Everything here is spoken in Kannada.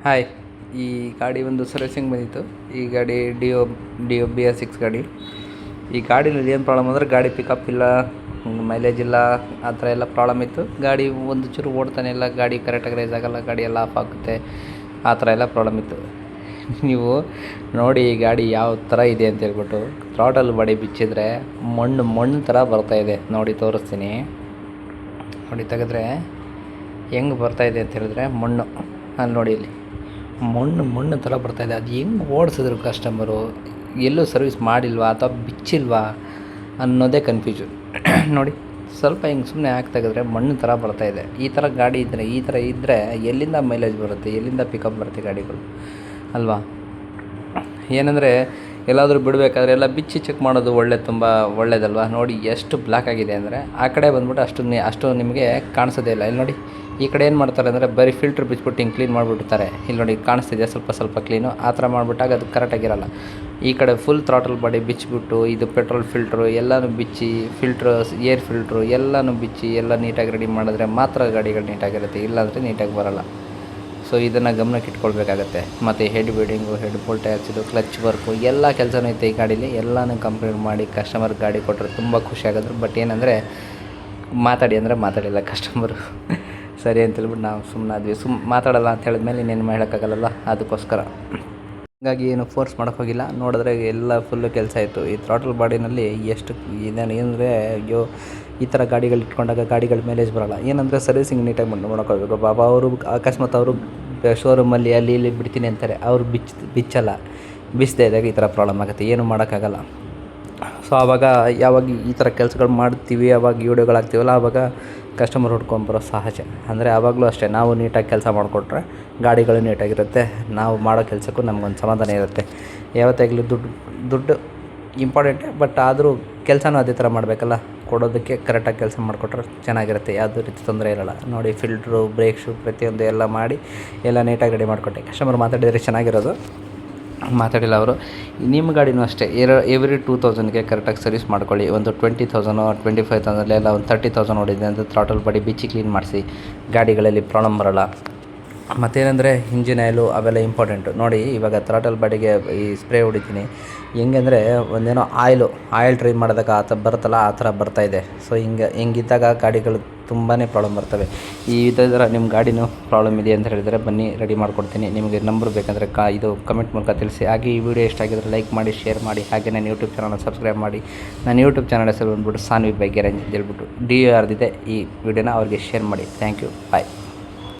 ಹಾಯ್, ಈ ಗಾಡಿ ಒಂದು ಸರ್ವಿಸಿಂಗ್ ಬಂದಿತ್ತು. ಈ ಗಾಡಿ ಡಿಯೋ BS6 ಗಾಡಿ. ಈ ಗಾಡಿನಲ್ಲಿ ಏನು ಪ್ರಾಬ್ಲಮ್ ಅಂದರೆ ಗಾಡಿ ಪಿಕಪ್ ಇಲ್ಲ, ಮೈಲೇಜ್ ಇಲ್ಲ, ಆ ಥರ ಎಲ್ಲ ಪ್ರಾಬ್ಲಮ್ ಇತ್ತು. ಗಾಡಿ ಒಂದು ಚೂರು ಓಡ್ತಾನೆ ಇಲ್ಲ, ಗಾಡಿ ಕರೆಕ್ಟಾಗಿ ರೈಸ್ ಆಗೋಲ್ಲ, ಗಾಡಿ ಎಲ್ಲ ಆಫ್ ಆಗುತ್ತೆ, ಆ ಥರ ಎಲ್ಲ ಪ್ರಾಬ್ಲಮ್ ಇತ್ತು. ನೀವು ನೋಡಿ ಈ ಗಾಡಿ ಯಾವ ಥರ ಇದೆ ಅಂತ ಹೇಳ್ಬಿಟ್ಟು ಥ್ರಾಟಲ್ ಬಾಡಿ ಬಿಚ್ಚಿದ್ರೆ ಮಣ್ಣು ಥರ ಬರ್ತಾಯಿದೆ. ನೋಡಿ ತೋರಿಸ್ತೀನಿ, ನೋಡಿ ತೆಗೆದ್ರೆ ಹೆಂಗೆ ಬರ್ತಾಯಿದೆ ಅಂತ ಹೇಳಿದ್ರೆ ಮಣ್ಣು, ಅಲ್ಲಿ ನೋಡಿ ಇಲ್ಲಿ ಮಣ್ಣು ಥರ ಬರ್ತಾಯಿದೆ. ಅದು ಹೆಂಗೆ ಓಡಿಸಿದ್ರು ಕಸ್ಟಮರು, ಎಲ್ಲೂ ಸರ್ವಿಸ್ ಮಾಡಿಲ್ವಾ ಅಥವಾ ಬಿಚ್ಚಿಲ್ವಾ ಅನ್ನೋದೇ ಕನ್ಫ್ಯೂಷನ್. ನೋಡಿ ಸ್ವಲ್ಪ ಹಿಂಗೆ ಸುಮ್ಮನೆ ಹಾಕಿ ತೆಗೆದ್ರೆ ಮಣ್ಣು ಥರ ಬರ್ತಾಯಿದೆ. ಈ ಥರ ಗಾಡಿ ಇದ್ದರೆ ಎಲ್ಲಿಂದ ಮೈಲೇಜ್ ಬರುತ್ತೆ, ಎಲ್ಲಿಂದ ಪಿಕಪ್ ಬರುತ್ತೆ ಗಾಡಿಗಳು ಅಲ್ವಾ? ಏನಂದರೆ ಎಲ್ಲಾದರೂ ಬಿಡಬೇಕಾದ್ರೆ ಎಲ್ಲ ಬಿಚ್ಚಿ ಚೆಕ್ ಮಾಡೋದು ತುಂಬ ಒಳ್ಳೇದಲ್ವ. ನೋಡಿ ಎಷ್ಟು ಬ್ಲ್ಯಾಕ್ ಆಗಿದೆ ಅಂದರೆ ಆ ಕಡೆ ಬಂದ್ಬಿಟ್ಟು ಅಷ್ಟು ನಿಮಗೆ ಕಾಣಿಸೋದೇ ಇಲ್ಲ. ಇಲ್ಲಿ ನೋಡಿ ಈ ಕಡೆ ಏನು ಮಾಡ್ತಾರೆ ಅಂದರೆ ಬರೀ ಫಿಲ್ಟ್ರ್ ಬಿಚ್ಬಿಟ್ಟು ಹಿಂಗೆ ಕ್ಲೀನ್ ಮಾಡಿಬಿಡ್ತಾರೆ. ಇಲ್ಲಿ ನೋಡಿ ಕಾಣಿಸ್ತಿದೆ ಸ್ವಲ್ಪ ಕ್ಲೀನು, ಆ ಥರ ಮಾಡಿಬಿಟ್ಟಾಗ ಅದು ಕರೆಕ್ಟಾಗಿರಲ್ಲ. ಈ ಕಡೆ ಫುಲ್ ಥ್ರಾಟಲ್ ಬಾಡಿ ಬಿಚ್ಚಿಬಿಟ್ಟು ಇದು ಪೆಟ್ರೋಲ್ ಫಿಲ್ಟ್ರು ಎಲ್ಲನೂ ಬಿಚ್ಚಿ, ಏರ್ ಫಿಲ್ಟ್ರು ಎಲ್ಲನೂ ಬಿಚ್ಚಿ ಎಲ್ಲ ನೀಟಾಗಿ ರೆಡಿ ಮಾಡಿದ್ರೆ ಮಾತ್ರ ಗಾಡಿಗಳು ನೀಟಾಗಿರುತ್ತೆ, ಇಲ್ಲಾಂದರೆ ನೀಟಾಗಿ ಬರೋಲ್ಲ. ಸೊ ಇದನ್ನು ಗಮನಕ್ಕೆ ಇಟ್ಕೊಳ್ಬೇಕಾಗತ್ತೆ. ಮತ್ತು ಹೆಡ್ ಬೀಡಿಂಗು, ಹೆಡ್ ಬೋಲ್ಟ್ ಹಾಕ್ಸಿದ್ದು, ಕ್ಲಚ್ ವರ್ಕು ಎಲ್ಲ ಕೆಲಸನೂ ಐತೆ ಈ ಗಾಡೀಲಿ. ಎಲ್ಲನೂ ಕಂಪ್ಲೀಟ್ ಮಾಡಿ ಕಸ್ಟಮರ್ ಗಾಡಿ ಕೊಟ್ಟರೆ ತುಂಬ ಖುಷಿ ಆಗೋದು. ಬಟ್ ಏನಂದರೆ ಮಾತಾಡಿಲ್ಲ ಕಸ್ಟಮರು. ಸರಿ ಅಂತೇಳ್ಬಿಟ್ಟು ನಾವು ಸುಮ್ಮನಾದ್ವಿ. ಮಾತಾಡಲ್ಲ ಅಂತ ಹೇಳಿದ್ಮೇಲೆ ಇನ್ನೇನು ಹೇಳೋಕ್ಕಾಗಲ್ಲ, ಅದಕ್ಕೋಸ್ಕರ ಹಾಗಾಗಿ ಏನು ಫೋರ್ಸ್ ಮಾಡೋಕ್ಕೆ ಹೋಗಿಲ್ಲ. ನೋಡಿದ್ರೆ ಎಲ್ಲ ಫುಲ್ಲು ಕೆಲಸ ಆಯಿತು. ಈ ಥ್ರಾಟಲ್ ಬಾಡಿನಲ್ಲಿ ಎಷ್ಟು ಏನಂದರೆ ಅಯ್ಯೋ, ಈ ಥರ ಗಾಡಿಗಳು ಇಟ್ಕೊಂಡಾಗ ಗಾಡಿಗಳ ಮೈಲೇಜ್ ಬರೋಲ್ಲ. ಏನಂದರೆ ಸರ್ವಿಸಿಂಗ್ ನೀಟಾಗಿ ನೋಡೋಕ್ಕೋಗ್ಬೇಕು. ಬಾಬಾ ಅವರು ಅಕಸ್ಮಾತ್ ಅವರು ಶೋರೂಮಲ್ಲಿ ಅಲ್ಲಿ ಇಲ್ಲಿ ಬಿಡ್ತೀನಿ ಅಂತಾರೆ, ಅವರು ಬಿಚ್ಚಲ್ಲ. ಬಿಚ್ಚದೇ ಇದ್ದಾಗ ಈ ಥರ ಪ್ರಾಬ್ಲಮ್ ಆಗುತ್ತೆ, ಏನು ಮಾಡೋಕ್ಕಾಗಲ್ಲ. ಸೊ ಯಾವಾಗ ಈ ಥರ ಕೆಲಸಗಳು ಮಾಡ್ತೀವಿ, ಆವಾಗ ವೀಡಿಯೋಗಳು ಹಾಕ್ತೀವಲ್ಲ, ಆವಾಗ ಕಸ್ಟಮರ್ ಹುಡ್ಕೊಂಬರೋ ಸಹಜ. ಅಂದರೆ ಆವಾಗಲೂ ಅಷ್ಟೇ, ನಾವು ನೀಟಾಗಿ ಕೆಲಸ ಮಾಡಿಕೊಟ್ರೆ ಗಾಡಿಗಳು ನೀಟಾಗಿರುತ್ತೆ, ನಾವು ಮಾಡೋ ಕೆಲಸಕ್ಕೂ ನಮಗೊಂದು ಸಮಾಧಾನ ಇರುತ್ತೆ. ಯಾವತ್ತಾಗಲೂ ದುಡ್ಡು ಇಂಪಾರ್ಟೆಂಟೇ, ಬಟ್ ಆದರೂ ಕೆಲಸನೂ ಅದೇ ಥರ ಮಾಡಬೇಕಲ್ಲ. ಕೊಡೋದಕ್ಕೆ ಕರೆಕ್ಟಾಗಿ ಕೆಲಸ ಮಾಡಿಕೊಟ್ರೆ ಚೆನ್ನಾಗಿರುತ್ತೆ, ಯಾವುದೇ ರೀತಿ ತೊಂದರೆ ಇರೋಲ್ಲ. ನೋಡಿ ಫಿಲ್ಟ್ರು, ಬ್ರೇಕ್ ಶೂ ಪ್ರತಿಯೊಂದು ಎಲ್ಲ ಮಾಡಿ ಎಲ್ಲ ನೀಟಾಗಿ ರೆಡಿ ಮಾಡಿಕೊಟ್ಟೆ. ಕಸ್ಟಮರ್ ಮಾತಾಡಿದರೆ ಚೆನ್ನಾಗಿರೋದು, ಮಾತಾಡಿಲ್ಲ ಅವರು. ನಿಮ್ಮ ಗಾಡಿನೂ ಅಷ್ಟೇ ಎವ್ರಿ 2000ಗೆ ಕರೆಕ್ಟಾಗಿ ಸರ್ವಿಸ್ ಮಾಡ್ಕೊಳ್ಳಿ. ಒಂದು 20,000 25,000 ಎಲ್ಲ ಒಂದು 30,000 ಹೊಡಿದೆ ಅಂದರೆ ಥ್ರಾಟಲ್ ಬಾಡಿ ಬಿಚ್ಚಿ ಕ್ಲೀನ್ ಮಾಡಿಸಿ, ಗಾಡಿಗಳಲ್ಲಿ ಪ್ರಾಬ್ಲಮ್ ಬರೋಲ್ಲ. ಮತ್ತೇನೆಂದರೆ ಇಂಜಿನ್ ಆಯಿಲು ಅವೆಲ್ಲ ಇಂಪಾರ್ಟೆಂಟು. ನೋಡಿ ಇವಾಗ ಥ್ರಾಟಲ್ ಬಾಡಿಗೆ ಈ ಸ್ಪ್ರೇ ಹೊಡಿತೀನಿ, ಹೆಂಗಂದರೆ ಒಂದೇನೋ ಆಯಿಲ್ ಟ್ರೈ ಮಾಡಿದಾಗ ಆ ಥರ ಬರುತ್ತಲ್ಲ, ಆ ಥರ ಬರ್ತಾಯಿದೆ. ಸೊ ಹಿಂಗಿದ್ದಾಗ ಗಾಡಿಗಳು ತುಂಬಾ ಪ್ರಾಬ್ಲಮ್ ಬರ್ತವೆ. ಇದೇ ಥರ ನಿಮ್ಮ ಗಾಡಿನೂ ಪ್ರಾಬ್ಲಮ್ ಇದೆ ಅಂತ ಹೇಳಿದರೆ ಬನ್ನಿ, ರೆಡಿ ಮಾಡಿಕೊಡ್ತೀನಿ. ನಿಮಗೆ ನಂಬರ್ ಬೇಕಂದರೆ ಇದು ಕಮೆಂಟ್ ಮೂಲಕ ತಿಳಿಸಿ. ಹಾಗೆ ಈ ವಿಡಿಯೋ ಇಷ್ಟ ಆಗಿದ್ರೆ ಲೈಕ್ ಮಾಡಿ, ಶೇರ್ ಮಾಡಿ. ಹಾಗೆ ನನ್ನ ಯೂಟ್ಯೂಬ್ ಚಾನಲ್ನ ಸಬ್ಸ್ಕ್ರೈಬ್ ಮಾಡಿ. ನನ್ನ ಯೂಟ್ಯೂಬ್ ಚಾನಲ್ ಹೆಸರು ಬಂದ್ಬಿಟ್ಟು ಸಾನ್ವಿ ಬೈ ಗ್ಯಾರೇಜ್ ಅಂತ ಹೇಳ್ಬಿಟ್ಟು DO ಯಾರ್ದಿದೆ ಈ ವಿಡಿಯೋನ ಅವ್ರಿಗೆ ಶೇರ್ ಮಾಡಿ. Thank you, bye.